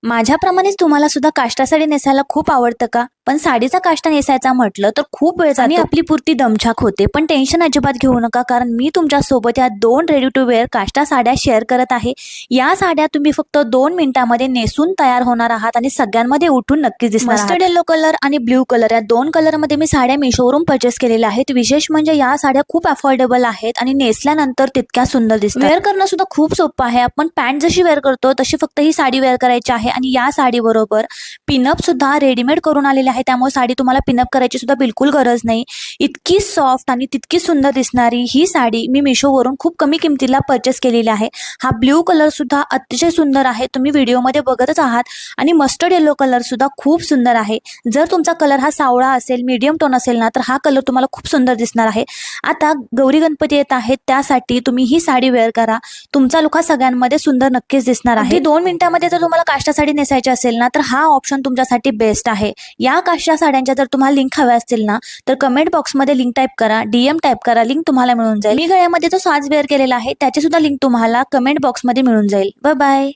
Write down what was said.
माझ्याप्रमाणेच तुम्हाला सुद्धा काष्टा साडी नेसायला खूप आवडतं का? पण साडीचा काष्टा नेसायचा म्हटलं तर खूप वेळ जातो आणि आपली पुरती दमछाक होते. पण टेन्शन अजिबात घेऊ नका, कारण मी तुमच्या सोबत या 2 रेडी टू वेअर काष्टा साड्या शेअर करत आहे. या साड्या तुम्ही फक्त 2 मिनिटांमध्ये नेसून तयार होणार आहात आणि सगळ्यांमध्ये उठून नक्कीच दिसणार आहात. मस्टर्ड येलो कलर आणि ब्ल्यू कलर या 2 कलरमध्ये मी साड्या मिशोवरून परचेस केलेल्या आहेत. विशेष म्हणजे या साड्या खूप अफोर्डेबल आहेत आणि नेसल्यानंतर तितक्या सुंदर दिसतात. वेअर करणं सुद्धा खूप सोपं आहे. आपण पॅन्ट जशी वेअर करतो तशी फक्त ही साडी वेअर करायची आहे आणि या साडी बरोबर पिनअप सुद्धा रेडीमेड करून आलेले आहे, त्यामुळे साडी तुम्हाला पिनअप करायची सुद्धा बिलकुल गरज नाही. इतकी सॉफ्ट आणि तितकी सुंदर दिसणारी ही साडी मी मिशोवरून खूप कमी किमतीला परचेस केलेली आहे. हा ब्ल्यू कलर सुद्धा अतिशय सुंदर आहे, तुम्ही व्हिडिओमध्ये बघतच आहात. आणि मस्टर्ड येलो कलर सुद्धा खूप सुंदर आहे. जर तुमचा कलर हा सावळा असेल, मीडियम टोन असेल ना, तर हा कलर तुम्हाला खूप सुंदर दिसणार आहे. आता गौरी गणपती येत आहेत, त्यासाठी तुम्ही ही साडी वेअर करा. तुमचा लुक हा सगळ्यांमध्ये सुंदर नक्कीच दिसणार आहे. 2 मिनिटांमध्ये जर तुम्हाला काष्टा साडी नेसायची असेल ना, तर हा ऑप्शन तुमच्यासाठी बेस्ट आहे. या काष्टा साड्यांच्या जर तुम्हाला लिंक हव्या असतील ना, तर कमेंट बॉक्समध्ये लिंक टाईप करा, DM टाईप करा, लिंक तुम्हाला मिळून जाईल. मी गळ्यामध्ये जो साज वेअर केलेला आहे त्याची सुद्धा लिंक तुम्हाला कमेंट बॉक्समध्ये मिळून जाईल. Bye bye.